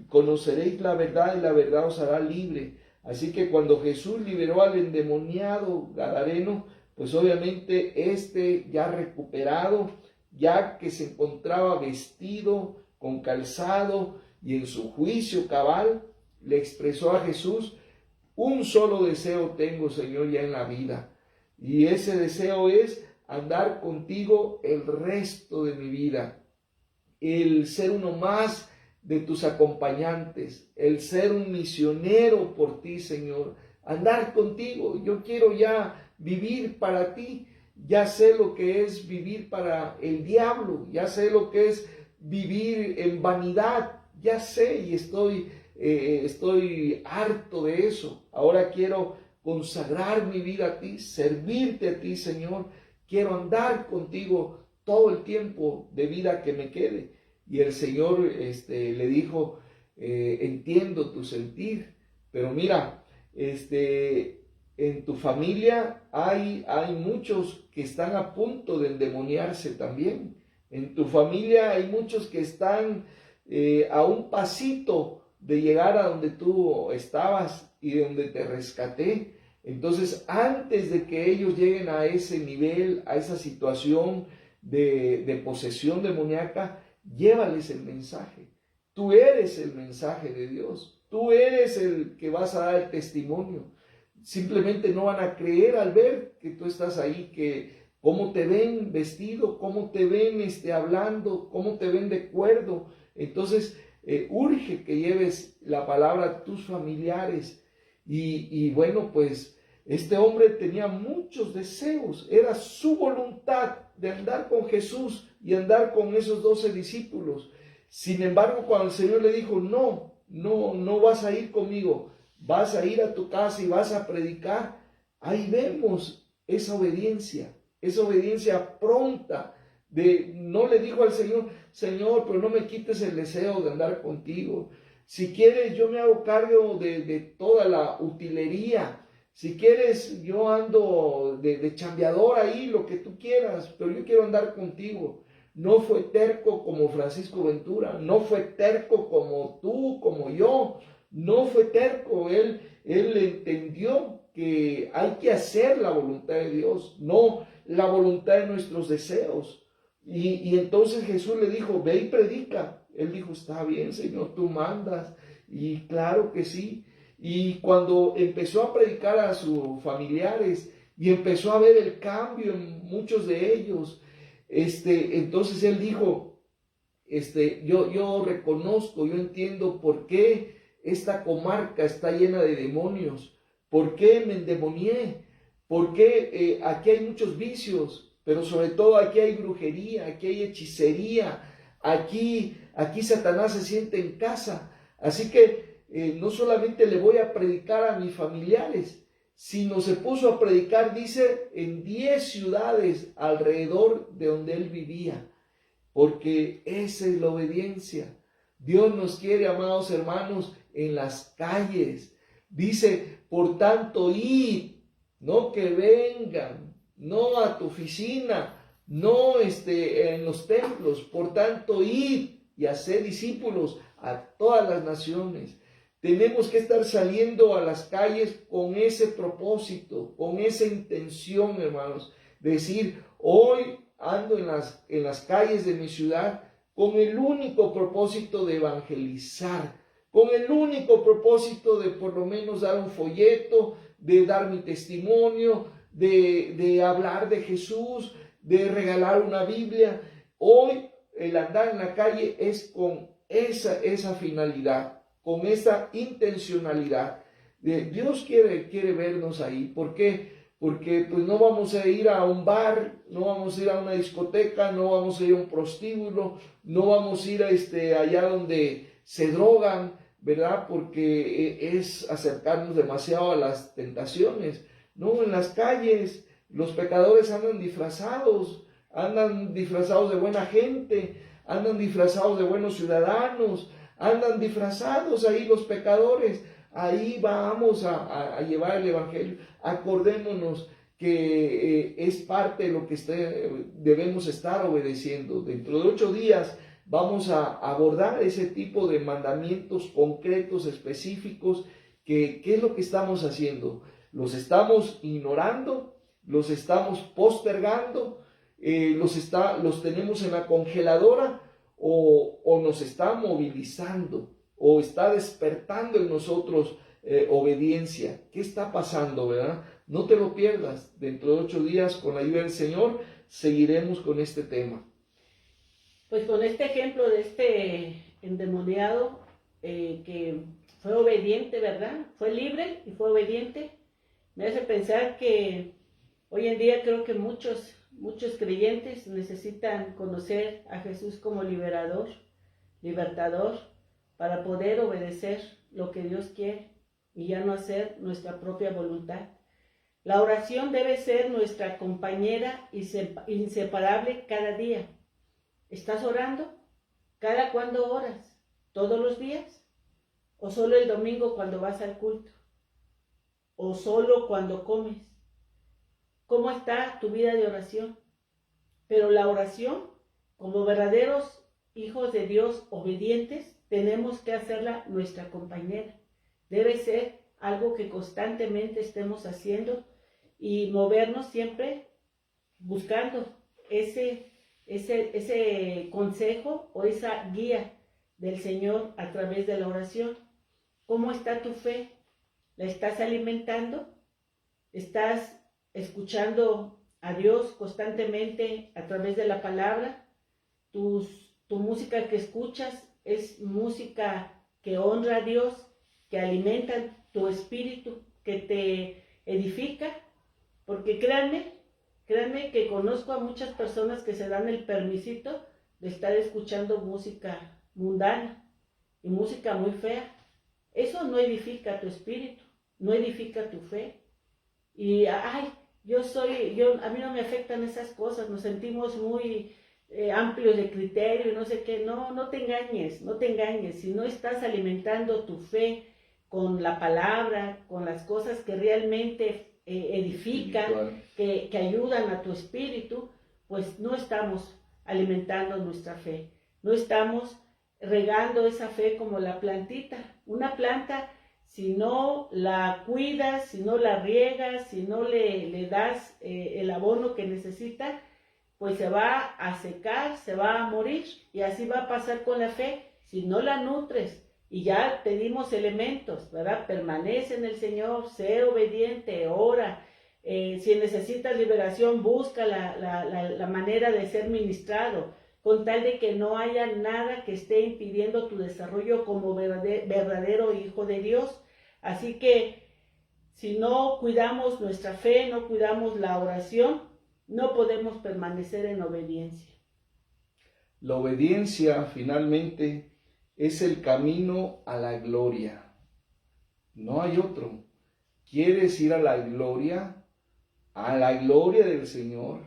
S1: Conoceréis la verdad y la verdad os hará libre. Así que cuando Jesús liberó al endemoniado gadareno, pues obviamente ya recuperado, ya que se encontraba vestido, con calzado y en su juicio cabal, le expresó a Jesús: un solo deseo tengo, Señor, ya en la vida, y ese deseo es andar contigo el resto de mi vida, el ser uno más de tus acompañantes, el ser un misionero por ti, Señor, andar contigo. Yo quiero ya vivir para ti. Ya sé lo que es vivir para el diablo, ya sé lo que es vivir en vanidad, ya sé y estoy harto de eso. Ahora quiero consagrar mi vida a ti, servirte a ti, Señor. Quiero andar contigo todo el tiempo de vida que me quede. Y el Señor le dijo, entiendo tu sentir, pero mira, en tu familia hay muchos que están a punto de endemoniarse también. En tu familia hay muchos que están a un pasito de llegar a donde tú estabas y de donde te rescaté. Entonces, antes de que ellos lleguen a ese nivel, a esa situación de posesión demoníaca, llévales el mensaje. Tú eres el mensaje de Dios. Tú eres el que vas a dar el testimonio. Simplemente no van a creer al ver que tú estás ahí, que cómo te ven vestido, cómo te ven hablando, cómo te ven de cuerdo. Entonces, urge que lleves la palabra a tus familiares. Y bueno, pues este hombre tenía muchos deseos. Era su voluntad de andar con Jesús y andar con esos 12 discípulos. Sin embargo, cuando el Señor le dijo, no vas a ir conmigo, vas a ir a tu casa y vas a predicar, ahí vemos esa obediencia pronta. No le dijo al Señor, Señor, pero no me quites el deseo de andar contigo. Si quieres, yo me hago cargo de toda la utilería. Si quieres, yo ando de chambeador ahí, lo que tú quieras, pero yo quiero andar contigo. No fue terco como Francisco Ventura, no fue terco como tú, como yo. No fue terco, él entendió que hay que hacer la voluntad de Dios, no la voluntad de nuestros deseos. Y entonces Jesús le dijo, ve y predica. Él dijo, está bien, Señor, tú mandas. Y claro que sí. Y cuando empezó a predicar a sus familiares y empezó a ver el cambio en muchos de ellos, entonces él dijo, yo reconozco, yo entiendo por qué esta comarca está llena de demonios, por qué me endemonié, por qué aquí hay muchos vicios, pero sobre todo aquí hay brujería, aquí hay hechicería, aquí Satanás se siente en casa. Así que no solamente le voy a predicar a mis familiares, sino se puso a predicar, dice, en 10 ciudades alrededor de donde él vivía, porque esa es la obediencia. Dios nos quiere, amados hermanos, en las calles. Dice, por tanto, id, no que vengan, no a tu oficina, no en los templos, por tanto, id y haced discípulos a todas las naciones. Tenemos que estar saliendo a las calles con ese propósito, con esa intención, hermanos. Decir, hoy ando en las calles de mi ciudad con el único propósito de evangelizar, con el único propósito de por lo menos dar un folleto, de dar mi testimonio, de hablar de Jesús, de regalar una Biblia. Hoy el andar en la calle es con esa finalidad, con esa intencionalidad. Dios quiere vernos ahí. ¿Por qué? Porque pues no vamos a ir a un bar, no vamos a ir a una discoteca, no vamos a ir a un prostíbulo, no vamos a ir allá donde se drogan, ¿verdad? Porque es acercarnos demasiado a las tentaciones. No, en las calles los pecadores andan disfrazados de buena gente, andan disfrazados de buenos ciudadanos, andan disfrazados ahí los pecadores. Ahí vamos a llevar el evangelio. Acordémonos que es parte de lo que debemos estar obedeciendo. Dentro de 8 días vamos a abordar ese tipo de mandamientos concretos, específicos. ¿Qué es lo que estamos haciendo? ¿Los estamos ignorando? ¿Los estamos postergando? ¿Los tenemos en la congeladora? ¿O nos está movilizando? ¿O está despertando en nosotros obediencia? ¿Qué está pasando, verdad? No te lo pierdas. Dentro de 8 días, con la ayuda del Señor, seguiremos con este tema.
S2: Pues con este ejemplo de este endemoniado que fue obediente, ¿verdad? Fue libre y fue obediente. Me hace pensar que hoy en día creo que muchos creyentes necesitan conocer a Jesús como libertador, para poder obedecer lo que Dios quiere y ya no hacer nuestra propia voluntad. La oración debe ser nuestra compañera inseparable cada día. ¿Estás orando? ¿Cada cuándo oras? ¿Todos los días? ¿O solo el domingo cuando vas al culto? ¿O solo cuando comes? ¿Cómo está tu vida de oración? Pero la oración, como verdaderos hijos de Dios obedientes, tenemos que hacerla nuestra compañera. Debe ser algo que constantemente estemos haciendo y movernos siempre buscando ese consejo o esa guía del Señor a través de la oración. ¿Cómo está tu fe? ¿La estás alimentando? ¿Estás escuchando a Dios constantemente a través de la palabra? Tu música que escuchas es música que honra a Dios, que alimenta tu espíritu, que te edifica. Porque créanme que conozco a muchas personas que se dan el permisito de estar escuchando música mundana y música muy fea. Eso no edifica tu espíritu, no edifica tu fe. Y a mí no me afectan esas cosas, nos sentimos muy amplios de criterio y no sé qué. No te engañes, si no estás alimentando tu fe con la palabra, con las cosas que realmente edifican, que ayudan a tu espíritu, pues no estamos alimentando nuestra fe, no estamos regando esa fe como la plantita. Una planta, si no la cuidas, si no la riegas, si no le das el abono que necesita, pues se va a secar, se va a morir, y así va a pasar con la fe. Si no la nutres, y ya te dimos elementos, ¿verdad? Permanece en el Señor, sé obediente, ora. Si necesitas liberación, busca la manera de ser ministrado, con tal de que no haya nada que esté impidiendo tu desarrollo como verdadero hijo de Dios. Así que si no cuidamos nuestra fe, no cuidamos la oración, no podemos permanecer en obediencia.
S1: La obediencia finalmente es el camino a la gloria. No hay otro. ¿Quieres ir a la gloria? A la gloria del Señor,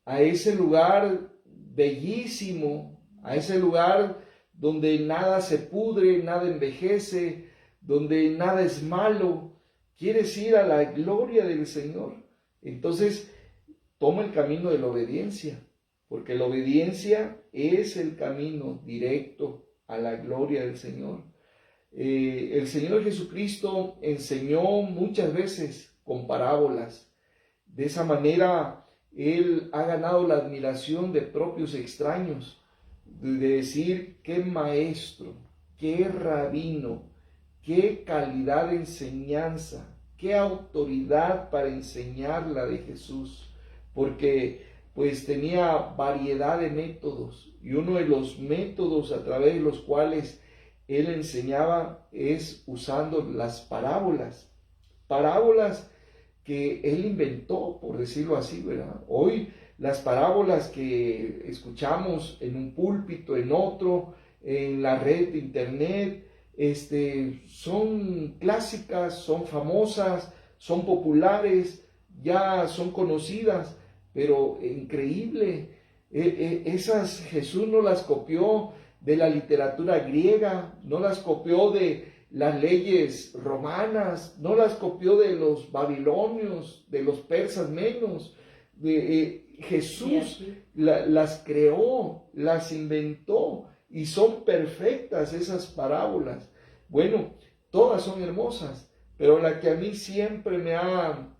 S1: a ese lugar bellísimo, a ese lugar donde nada se pudre, nada envejece, donde nada es malo. ¿Quieres ir a la gloria del Señor? Entonces, toma el camino de la obediencia, porque la obediencia es el camino directo a la gloria del Señor. El Señor Jesucristo enseñó muchas veces con parábolas. De esa manera, Él ha ganado la admiración de propios extraños, de decir qué maestro, qué rabino, qué calidad de enseñanza, qué autoridad para enseñar la de Jesús, porque pues tenía variedad de métodos, y uno de los métodos a través de los cuales Él enseñaba es usando las parábolas que Él inventó, por decirlo así, ¿verdad? Hoy las parábolas que escuchamos en un púlpito, en otro, en la red de internet, son clásicas, son famosas, son populares, ya son conocidas, pero increíble, esas Jesús no las copió de la literatura griega, no las copió de las leyes romanas, no las copió de los babilonios, de los persas menos. Jesús las creó, las inventó, y son perfectas esas parábolas. Bueno, todas son hermosas, pero la que a mí siempre me ha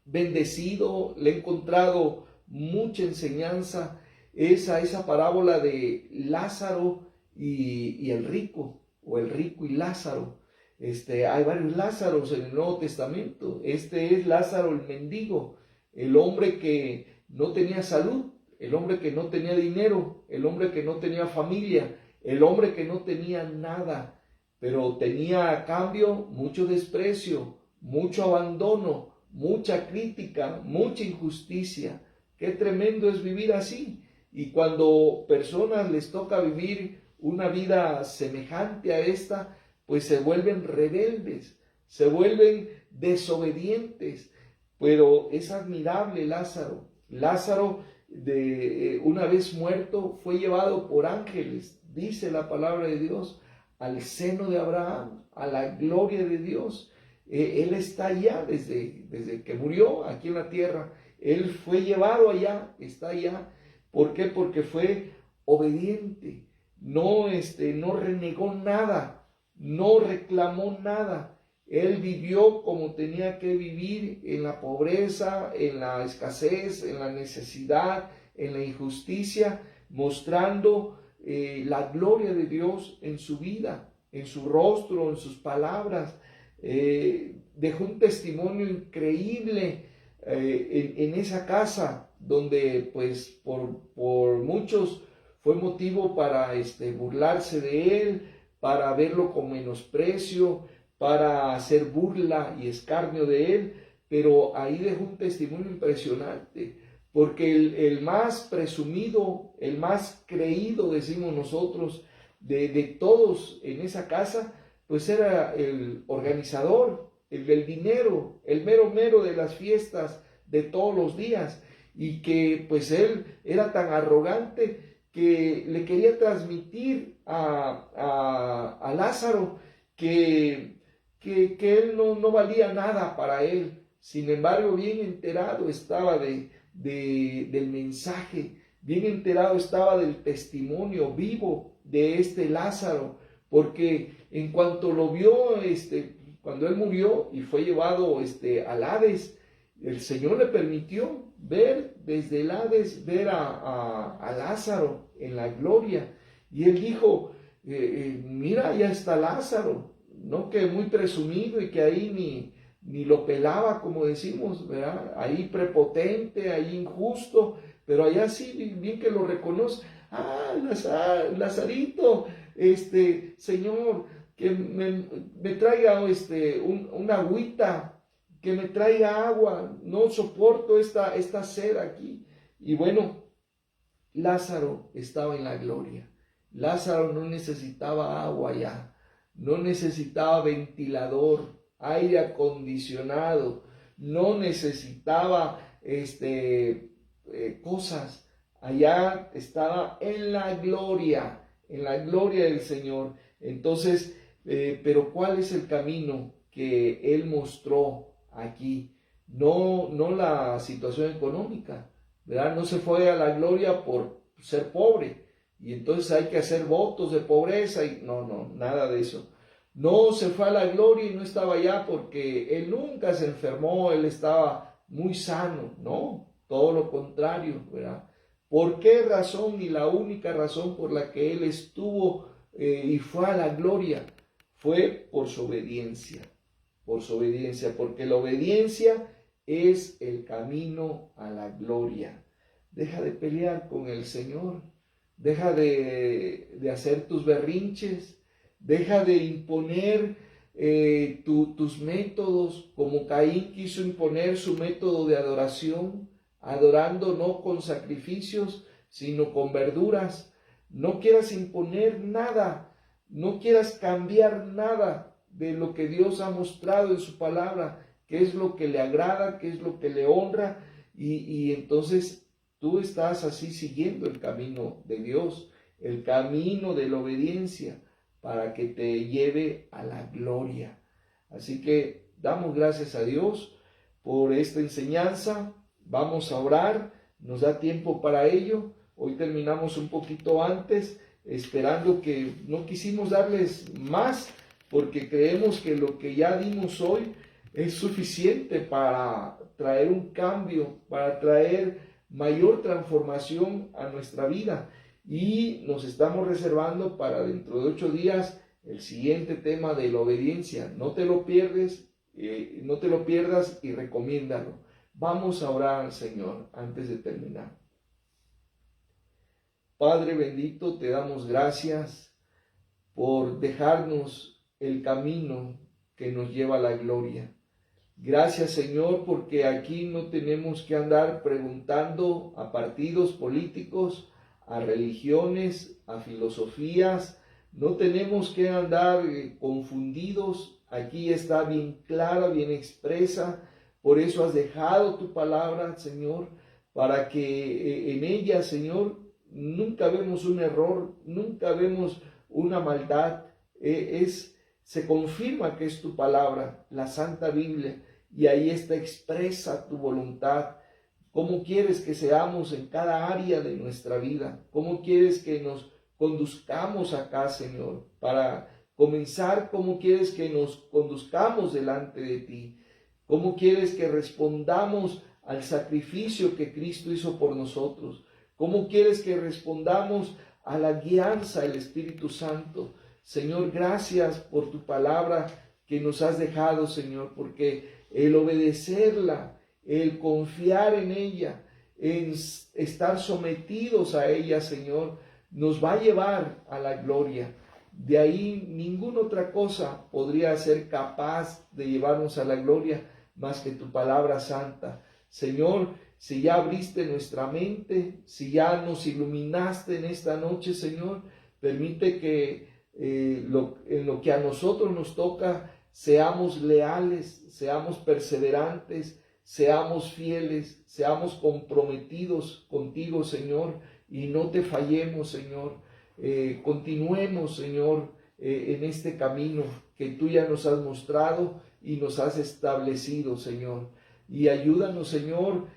S1: bendecido, le he encontrado mucha enseñanza, es a esa parábola de Lázaro y el rico, o el rico y Lázaro. Hay varios Lázaros en el Nuevo Testamento. Este es Lázaro el mendigo, el hombre que no tenía salud, el hombre que no tenía dinero, el hombre que no tenía familia, el hombre que no tenía nada, pero tenía a cambio mucho desprecio, mucho abandono, mucha crítica, mucha injusticia. Qué tremendo es vivir así. Y cuando personas les toca vivir una vida semejante a esta, pues se vuelven rebeldes, se vuelven desobedientes. Pero es admirable Lázaro. Lázaro, una vez muerto, fue llevado por ángeles, dice la palabra de Dios, al seno de Abraham, a la gloria de Dios. Él está allá desde que murió aquí en la tierra. Él fue llevado allá, está allá. ¿Por qué? Porque fue obediente, no renegó nada, no reclamó nada. Él vivió como tenía que vivir, en la pobreza, en la escasez, en la necesidad, en la injusticia, mostrando la gloria de Dios en su vida, en su rostro, en sus palabras. Dejó un testimonio increíble en esa casa, donde pues por muchos fue motivo para burlarse de él, para verlo con menosprecio, para hacer burla y escarnio de él, pero ahí dejó un testimonio impresionante, porque el más presumido, el más creído, decimos nosotros, de todos en esa casa, pues era el organizador, el del dinero, el mero mero de las fiestas de todos los días, y que pues él era tan arrogante que le quería transmitir a Lázaro que él no valía nada para él. Sin embargo, bien enterado estaba del mensaje, bien enterado estaba del testimonio vivo de este Lázaro, porque en cuanto lo vio, cuando él murió y fue llevado al Hades, el Señor le permitió ver desde el Hades, ver a Lázaro en la gloria. Y él dijo, mira, ya está Lázaro, no que muy presumido y que ahí ni lo pelaba, como decimos, ¿verdad? Ahí prepotente, ahí injusto, pero allá sí, bien que lo reconoce. Lazarito, Señor, que me traiga una agüita, que me traiga agua, no soporto esta sed aquí. Y bueno, Lázaro estaba en la gloria. Lázaro no necesitaba agua ya, no necesitaba ventilador aire acondicionado, no necesitaba cosas. Allá estaba en la gloria del Señor. Entonces, pero ¿cuál es el camino que Él mostró aquí? No la situación económica, ¿verdad? No se fue a la gloria por ser pobre y entonces hay que hacer votos de pobreza y no, nada de eso. No se fue a la gloria y no estaba allá porque Él nunca se enfermó, Él estaba muy sano, no, todo lo contrario, ¿verdad? ¿Por qué razón? Y la única razón por la que Él estuvo y fue a la gloria fue por su obediencia, porque la obediencia es el camino a la gloria. Deja de pelear con el Señor, deja de hacer tus berrinches, deja de imponer tus métodos, como Caín quiso imponer su método de adoración, adorando no con sacrificios, sino con verduras. No quieras imponer nada, no quieras cambiar nada de lo que Dios ha mostrado en su palabra, qué es lo que le agrada, qué es lo que le honra, y entonces tú estás así siguiendo el camino de Dios, el camino de la obediencia, para que te lleve a la gloria. Así que damos gracias a Dios por esta enseñanza. Vamos a orar, nos da tiempo para ello. Hoy terminamos un poquito antes, esperando que no quisimos darles más, porque creemos que lo que ya dimos hoy es suficiente para traer un cambio, para traer mayor transformación a nuestra vida. Y nos estamos reservando para dentro de 8 días el siguiente tema de la obediencia. No te lo pierdas y recomiéndalo. Vamos a orar al Señor antes de terminar. Padre bendito, te damos gracias por dejarnos el camino que nos lleva a la gloria. Gracias, Señor, porque aquí no tenemos que andar preguntando a partidos políticos, a religiones, a filosofías. No tenemos que andar confundidos. Aquí está bien clara, bien expresa. Por eso has dejado tu palabra, Señor, para que en ella, Señor, nunca vemos un error, nunca vemos una maldad. Se confirma que es tu palabra, la Santa Biblia, y ahí está expresa tu voluntad. ¿Cómo quieres que seamos en cada área de nuestra vida? ¿Cómo quieres que nos conduzcamos acá, Señor? Para comenzar, ¿cómo quieres que nos conduzcamos delante de ti? ¿Cómo quieres que respondamos al sacrificio que Cristo hizo por nosotros? ¿Cómo quieres que respondamos a la guianza del Espíritu Santo? Señor, gracias por tu palabra que nos has dejado, Señor, porque el obedecerla, el confiar en ella, en estar sometidos a ella, Señor, nos va a llevar a la gloria. De ahí ninguna otra cosa podría ser capaz de llevarnos a la gloria más que tu palabra santa. Señor, si ya abriste nuestra mente, si ya nos iluminaste en esta noche, Señor, permite que en lo que a nosotros nos toca seamos leales, seamos perseverantes, seamos fieles, seamos comprometidos contigo, Señor, y no te fallemos, Señor. Continuemos, Señor, en este camino que tú ya nos has mostrado y nos has establecido, Señor. Y ayúdanos, Señor,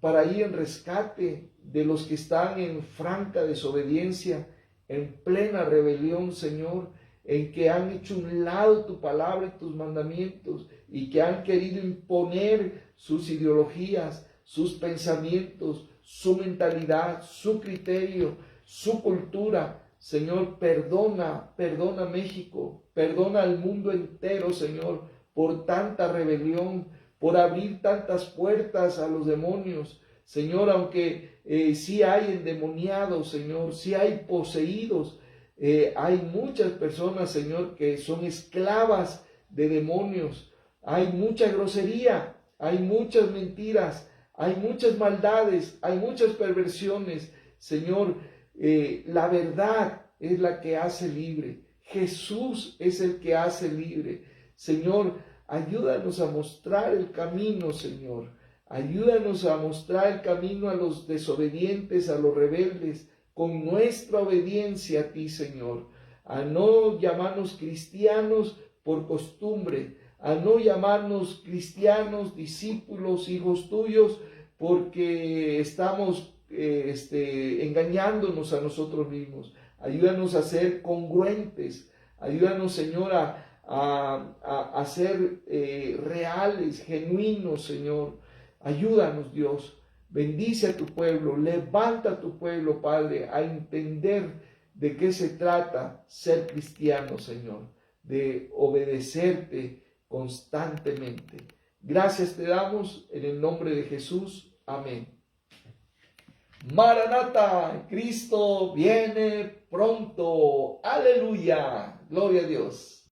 S1: para ir en rescate de los que están en franca desobediencia, en plena rebelión, Señor, en que han hecho un lado tu palabra y tus mandamientos y que han querido imponer sus ideologías, sus pensamientos, su mentalidad, su criterio, su cultura. Señor, perdona México, perdona al mundo entero, Señor, por tanta rebelión, por abrir tantas puertas a los demonios. Señor, aunque sí hay endemoniados, Señor, sí hay poseídos, hay muchas personas, Señor, que son esclavas de demonios. Hay mucha grosería, hay muchas mentiras, hay muchas maldades, hay muchas perversiones. Señor, la verdad es la que hace libre. Jesús es el que hace libre. Señor, ayúdanos a mostrar el camino, Señor. Ayúdanos a mostrar el camino a los desobedientes, a los rebeldes, con nuestra obediencia a ti, Señor. A no llamarnos cristianos por costumbre, a no llamarnos cristianos, discípulos, hijos tuyos, porque estamos engañándonos a nosotros mismos. Ayúdanos a ser congruentes. Ayúdanos, Señor, a ser reales, genuinos, Señor. Ayúdanos, Dios. Bendice a tu pueblo. Levanta a tu pueblo, Padre, a entender de qué se trata ser cristiano, Señor. De obedecerte constantemente. Gracias te damos en el nombre de Jesús. Amén. Maranata, Cristo viene pronto. Aleluya. Gloria a Dios.